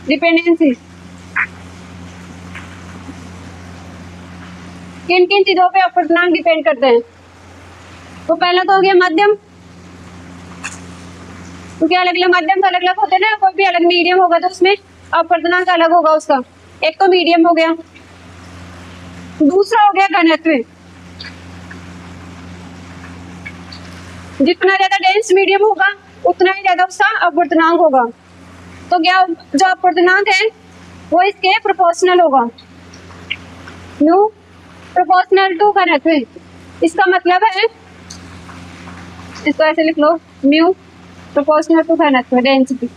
डिपेंडेंसी, किन किन चीजों पे अपवर्तनांक डिपेंड करते हैं। तो पहला तो हो गया माध्यम, क्योंकि अलग अलग माध्यम तो अलग अलग होते हैं ना, कोई भी अलग मीडियम होगा तो उसमें अपवर्तनांक अलग होगा उसका। एक तो मीडियम हो गया, दूसरा हो गया घनत्व, जितना ज्यादा डेंस मीडियम होगा उतना ही ज्यादा उसका अपवर्तनांक होगा। तो क्या जो अपवर्तनांक है वो इसके प्रोपोर्शनल होगा, न्यू प्रोपोर्शनल टू घनत्व। इसका मतलब है, इसको ऐसे लिख लो, म्यू प्रोपोर्शनल टू घनत्व डेंसिटी।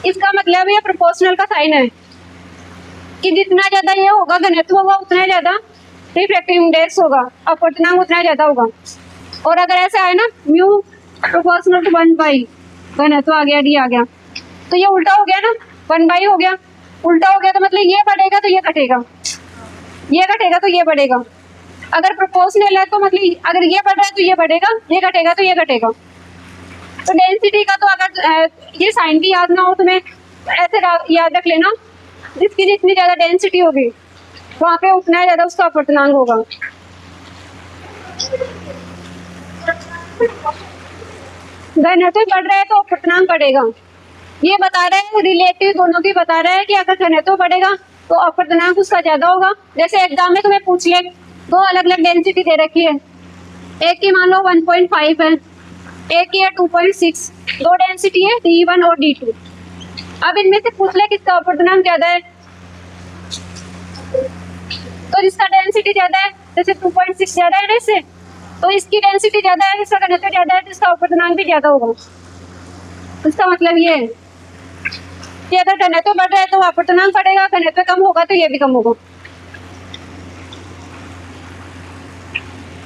इसका मतलब ये प्रोपोर्शनल का साइन है कि जितना ज्यादा ये होगा घनत्व होगा उतना ज्यादा रिफ्रैक्टिव इंडेक्स होगा, अपवर्तनांक उतना ज्यादा होगा। और अगर ऐसे आए ना म्यू प्रोपोर्शनल टू 1/, घनत्व आ गया डी आ गया, तो ये उल्टा हो गया ना, 1/, हो गया, उल्टा हो गया तो मतलब ये बढ़ेगा तो ये घटेगा, ये घटेगा तो ये बढ़ेगा। अगर प्रोपोर्शनल है तो मतलब अगर ये बढ़ रहा है तो ये बढ़ेगा, ये घटेगा तो ये घटेगा। तो डेंसिटी का तो अगर ये साइन भी याद ना हो तुम्हें तो ऐसे याद रख लेना, जिसकी जितनी ज्यादा डेंसिटी होगी वहां पे उतना ज्यादा उसका अपवर्तनांक होगा। घनत्व बढ़ रहा है तो अपवर्तनांक बढ़ेगा। ये बता रहा है रिलेटिव दोनों की बता रहा है कि अगर घनत्व बढ़ेगा तो अपवर्तनांक उसका ज्यादा होगा। जैसे एग्जाम में तुम्हें पूछ ले, दो अलग अलग डेंसिटी दे रखी है, एक की मान लो 1.5 है, एक की है 2.6, दो डेंसिटी है D1 और D2। अब इनमें से पूछ ले किसका अपवर्तनांक ज्यादा है, तो जिसका डेंसिटी ज्यादा है, जैसे 2.6 ज्यादा है ना इससे, तो इसकी डेंसिटी ज्यादा है, जिसका घनत्व ज्यादा है तो इसका अपवर्तनांक भी ज्यादा होगा। इसका मतलब ये है कि अगर घनत्व बढ़ रहा है तो अपवर्तनांक बढ़ेगा, घनत्व कम होगा तो ये भी कम होगा।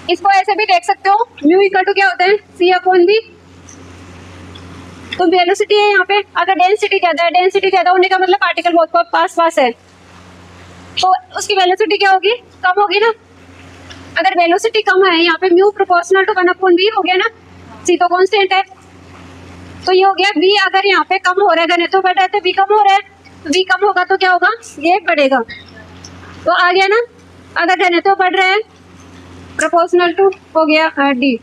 इसको ऐसे भी देख सकते हो, म्यू इक्वल टू क्या होता है C/V। तो वेलोसिटी है यहाँ पे, अगर डेंसिटी ज्यादा है, डेंसिटी ज्यादा होने का मतलब पार्टिकल बहुत पास पास है, तो उसकी वेलोसिटी क्या होगी, कम होगी ना। अगर वेलोसिटी कम है यहाँ पे म्यू प्रोपोर्शनल टू 1/v हो गया ना, C तो कांस्टेंट है, तो ये हो गया v। अगर यहाँ पे कम हो रहा है, घनत्व बढ़ रहा है तो v कम हो रहा है, तो v कम होगा तो क्या होगा, ये बढ़ेगा। तो आ गया ना, अगर घनत्व बढ़ रहा है प्रोपोर्शनल टू हो गया d।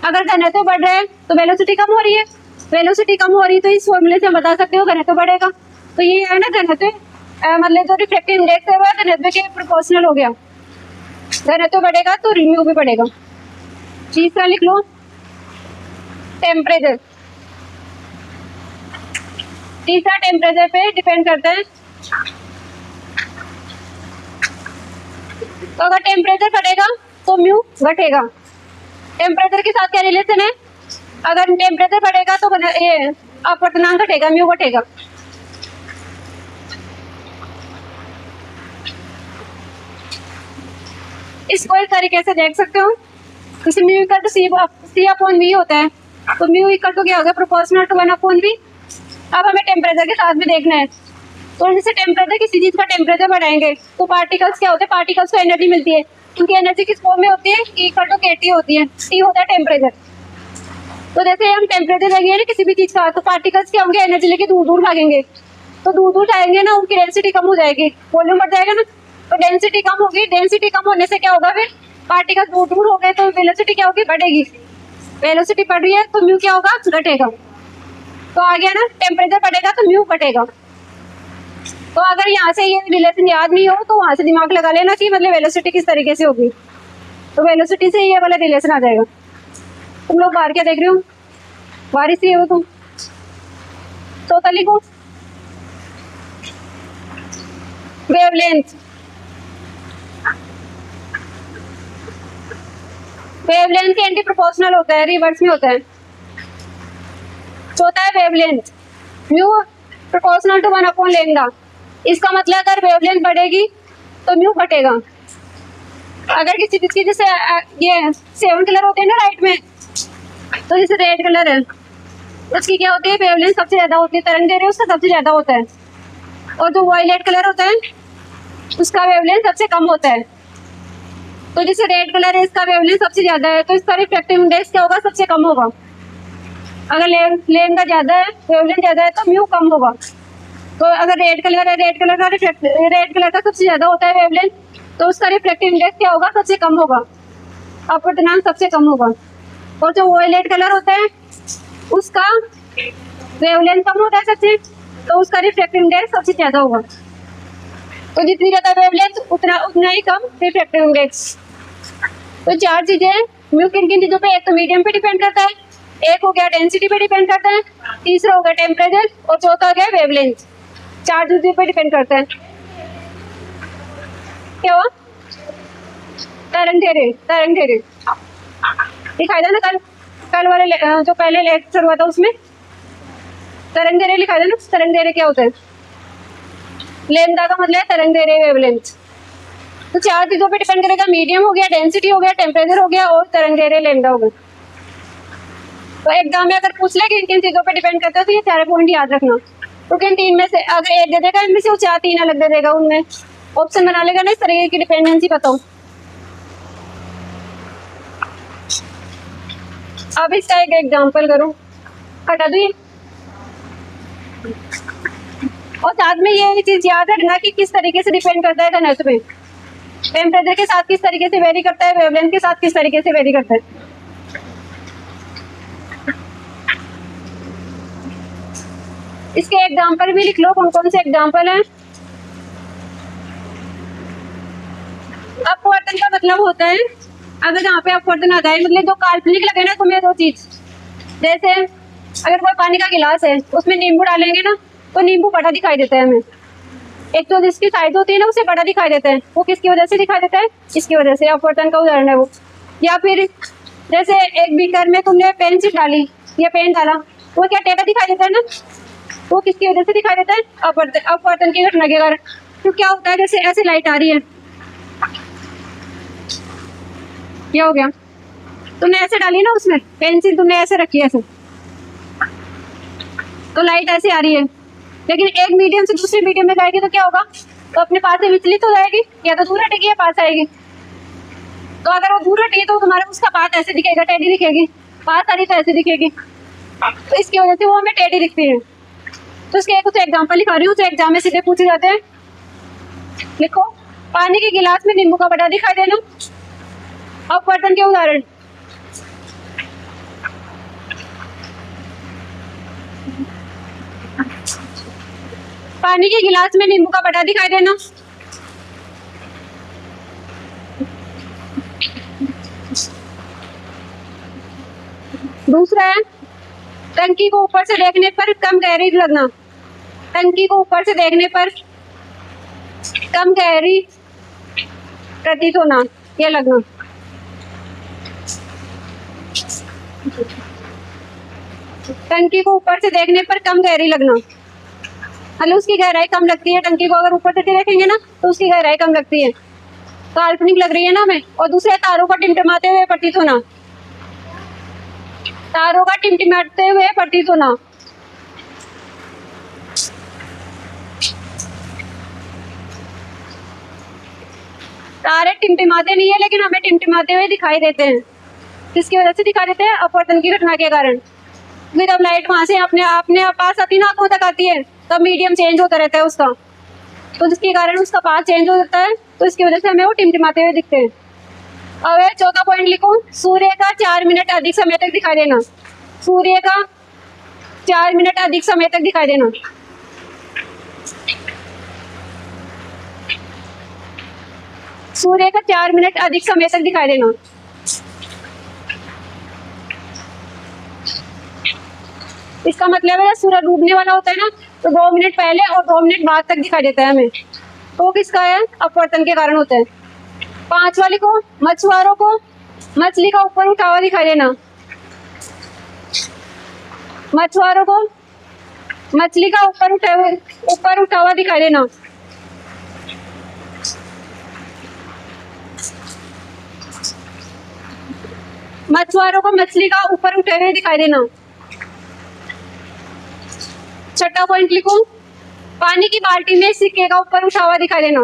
अगर घनत्व बढ़ रहा है तो वेलोसिटी कम हो रही है, वेलोसिटी कम हो रही है तो इस फॉर्मूले से हम बता सकते हो घनत्व बढ़ेगा। तो ये है ना घनत्व, मतलब जो रिफ्लेक्टिव इंडेक्स है वो घनत्व के प्रोपोर्शनल हो गया। घनत्व बढ़ेगा तो म्यू भी बढ़ेगा। तीसरा लिख लो टेम्परेचर। तीसरा टेम्परेचर पे डिपेंड करता है। तो अगर टेम्परेचर बढ़ेगा तो म्यू घटेगा। टेम्परेचर के साथ क्या रिलेशन है, अगर टेम्परेचर बढ़ेगा तो ये अपवर्तनांक घटेगा, म्यू घटेगा। इसको इस तरीके से देख सकते हो, जैसे mu equal to C upon V होता है, तो म्यू इक्वल टू क्या होगा, प्रोपोर्शनल टू 1 अपॉन वी। अब हमें टेम्परेचर के साथ भी देखना है, तो जैसे टेम्परेचर किसी चीज का टेम्परेचर बढ़ाएंगे तो पार्टिकल्स क्या होते हैं, पार्टिकल्स को एनर्जी मिलती है, क्योंकि एनर्जी किस फॉर्म में होती है, E इक्वल टू KT होती है, T होता है टेम्परेचर। तो जैसे हम टेम्परेचर देंगे ना किसी भी चीज का, तो पार्टिकल्स क्या होंगे, एनर्जी लेके दूर दूर भागेंगे, तो दूर दूर जाएंगे ना, उनकी डेंसिटी कम हो जाएगी, वॉल्यूम बढ़ जाएगा ना, तो डेंसिटी कम होगी। डेंसिटी कम होने से क्या होगा, फिर पार्टिकल दूर दूर हो गए तो वेलोसिटी क्या होगी, बढ़ेगी। वेलोसिटी बढ़ रही है तो म्यू क्या होगा, घटेगा। तो आ गया ना, टेम्परेचर बढ़ेगा तो म्यू घटेगा। तो अगर यहाँ से ये रिलेशन याद नहीं हो तो वहां से दिमाग लगा लेना कि मतलब वेलोसिटी किस तरीके से होगी, तो वेलोसिटी से ये वाला रिलेशन आ जाएगा। तुम लोग बाहर क्या देख रहे हो, बारिश ही हो तुम, चौथा लिखो वेवलेंथ। वेवलेंथ एंटी प्रोपोर्शनल होता है, रिवर्स में होता है। चौथा है वेवलेंथ, म्यू प्रोपोर्शनल टू 1 अपॉन लैम्डा। इसका मतलब अगर वेवलेंथ बढ़ेगी तो म्यू घटेगा। अगर किसी चीज की जैसे ये 7 कलर होते हैं ना राइट में, तो जैसे रेड कलर है उसकी क्या होती है, वेवलेंथ सबसे ज्यादा होती है, तरंग दैर्ध्य उसका सबसे ज्यादा होता है। और जो वायलेट कलर होता है उसका वेवलेंथ सबसे कम होता है। तो जैसे रेड कलर है इसका वेवलेंथ सबसे ज्यादा है, तो इसका रिफ्रैक्टिव इंडेक्स क्या होगा, सबसे कम होगा। अगर लैम्डा ज्यादा है, वेवलेंथ ज्यादा है, तो म्यू कम होगा। तो अगर रेड कलर है, रेड कलर का सबसे ज्यादा होता है वेवलेंथ, तो उसका रिफ्रैक्टिव इंडेक्स क्या होगा, सबसे कम होगा, अपवर्तनांक सबसे कम होगा। और जो वायलेट कलर होता है उसका वेवलेंथ कम होता है सबसे, तो उसका रिफ्रैक्टिव इंडेक्स सबसे ज्यादा होगा। तो जितनी ज्यादा वेवलेंथ उतना ही कम रिफ्रैक्टिव इंडेक्स। तो 4 चीजें, म्यू किन किन चीजों पे, एक तो मीडियम पे डिपेंड करता है, एक हो गया डेंसिटी पे डिपेंड करता है, तीसरा हो गया टेम्परेचर, और चौथा हो गया वेवलेंथ। 4 चीजों पे डिपेंड करता है। क्या हुआ, तरंग दैर्ध्य दिखाई था ना कल वाले जो पहले लेक्चर हुआ था उसमें तरंग दैर्ध्य लिखा था ना। तरंग दैर्ध्य क्या होता है, लैम्डा का मतलब है तरंग दैर्ध्य, वेवलेंथ। तो 4 चीजों पे डिपेंड करेगा, मीडियम हो गया, डेंसिटी हो गया, टेम्परेचर हो गया, और तरंग दैर्ध्य लैम्डा हो गया। तो एग्जाम में अगर पूछ ले कि किन चीजों पे डिपेंड करता है, तो ये 4 पॉइंट याद रखना। तो किन 3 में से अगर एक दे देगा, इनमें से वो 4 3 अलग दे देगा, उनमें ऑप्शन बना लेगा ना, इस तरीके की डिपेंडेंसी बताओ। अब इसका एक एग्जाम्पल करो, हटा दो ये। और साथ में ये चीज याद रखना कि किस तरीके से डिपेंड करता है घनत्व पे, टेम्परेचर के साथ किस तरीके से वेरी करता है, वेवलेंथ के साथ किस तरीके से वेरी करता है। इसके एग्जाम्पल भी लिख लो, कौन कौन से एग्जाम्पल हैं। अपवर्तन का मतलब होता है, अगर यहाँ पे अपवर्तन आता है, मतलब जो काल्पनिक लगे ना तुम्हें 2 चीज, जैसे अगर कोई पानी का गिलास है उसमें नींबू डालेंगे ना, तो नींबू बड़ा दिखाई देता है हमें। एक तो जिसकी साइज होती है ना उसे बड़ा दिखाई देता है, वो किसकी वजह से दिखाई देता है, इसकी वजह से, अपवर्तन का उदाहरण है वो। या फिर जैसे एक बीकर में तुमने पेंसिल डाली या पेन डाला, वो क्या टेढ़ा दिखाई देता है ना, वो किसकी वजह से दिखाई देता है, अपवर्तन की घटना के कारण। तो क्या होता है, जैसे ऐसे लाइट आ रही है, क्या हो गया, तुमने ऐसे डाली ना उसमें पेंसिल, तुमने ऐसे रखी है ऐसे, तो लाइट ऐसे आ रही है, लेकिन एक मीडियम से दूसरे मीडियम में जाएगी तो क्या होगा, तो अपने पास से विचलित हो जाएगी, या तो दूर हटेगी या पास आएगी। तो अगर वो दूर हटी तो तुम्हारा उसका पाथ ऐसे दिखेगा, टेढ़ी दिखेगी, पास आ रही तो ऐसे दिखेगी। तो इसकी वजह से वो हमें टेढ़ी दिखती है। तो इसके कुछ एग्जाम्पल लिखा रही हूँ जो एग्जाम में सीधे पूछे जाते हैं। लिखो, पानी के गिलास में नींबू का बटा दिखाई देना। अपवर्तन के उदाहरण, पानी के गिलास में नींबू का बटा दिखाई देना। दूसरा है टंकी को ऊपर से देखने पर कम गहरी लगना। टंकी को ऊपर से देखने पर कम गहरी प्रतीत होना या लगना। टंकी को ऊपर से देखने पर कम गहरी लगना, मतलब उसकी गहराई कम लगती है। टंकी को अगर ऊपर से देखेंगे ना तो उसकी गहराई कम लगती है, काल्पनिक लग रही है ना हमें। और दूसरे, तारों का टिमटिमाते हुए प्रतीत होना। तारों का टिमटिमाते हुए प्रतीत होना। तारे टिमटिमाते नहीं है लेकिन हमें टिमटिमाते हुए दिखाई देते हैं। किसकी वजह से दिखाई देते हैं? अपवर्तन की घटना के कारण। क्योंकि जब लाइट वहां से अपने पास आती ना, आंखों तक आती है, तब मीडियम चेंज होता रहता है उसका, तो जिसके कारण उसका पाथ चेंज हो जाता है, तो इसकी वजह से हमें वो टिमटिमाते हुए दिखते हैं। अब चौथा पॉइंट लिखो, सूर्य का 4 मिनट अधिक समय तक दिखाई देना। सूर्य का 4 मिनट अधिक समय तक दिखाई देना। सूर्य का 4 मिनट अधिक समय तक दिखाई देना। इसका मतलब है सूर्य डूबने वाला होता है ना, तो 2 मिनट पहले और 2 मिनट बाद तक दिखाई देता है हमें, तो किसका है? अपवर्तन के कारण होता है। 5 वाली को, मछुआरों को मछली का ऊपर उठा हुआ दिखाई देना। मछुआरों को मछली का ऊपर उठा हुआ दिखाई देना। मछुआरों को मछली का ऊपर उठे हुए दिखाई देना। छठा पॉइंट लिखो, पानी की बाल्टी में सिक्के का ऊपर उठा हुआ दिखाई देना।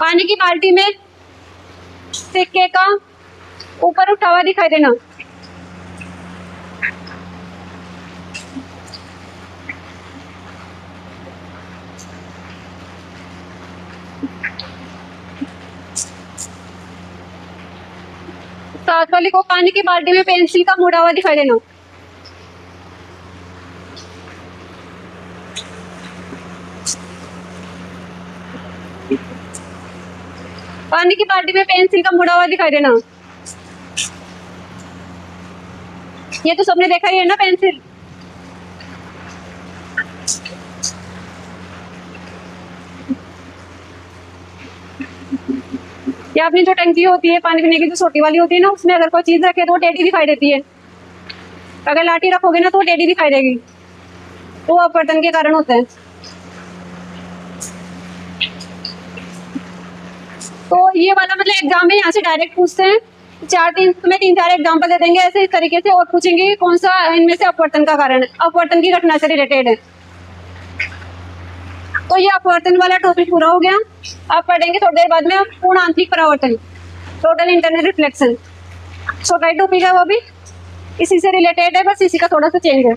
पानी की बाल्टी में सिक्के का ऊपर उठा हुआ दिखाई देना। सात वाली को, पानी की बाल्टी में पेंसिल का मुड़ा हुआ दिखाई देना। पानी की बाल्टी में पेंसिल का मुड़ा हुआ दिखाई देना। ये तो सबने देखा ही है ना, पेंसिल। या अपनी जो टंकी होती है पानी पीने की, जो छोटी वाली होती है ना, उसमें अगर कोई चीज रखे तो वो टेढ़ी दिखाई देती है। अगर लाठी रखोगे ना तो वो टेढ़ी दिखाई देगी, तो वो अपवर्तन के कारण होता है। तो ये वाला मतलब एग्जाम में यहाँ से डायरेक्ट पूछते हैं। तुम्हें 3-4 एग्जाम्पल दे देंगे ऐसे इस तरीके से, और पूछेंगे कि कौन सा इनमें से अपवर्तन का कारण है, अपवर्तन की घटना से रिलेटेड है। तो ये अपवर्तन वाला टॉपिक पूरा हो गया। अब पढ़ेंगे थोड़ी देर बाद में पूर्ण आंतरिक परावर्तन, टोटल इंटरनल रिफ्लेक्शन। छोटा टॉपिक है, वो भी इसी से रिलेटेड है, बस इसी का थोड़ा सा चेंज है।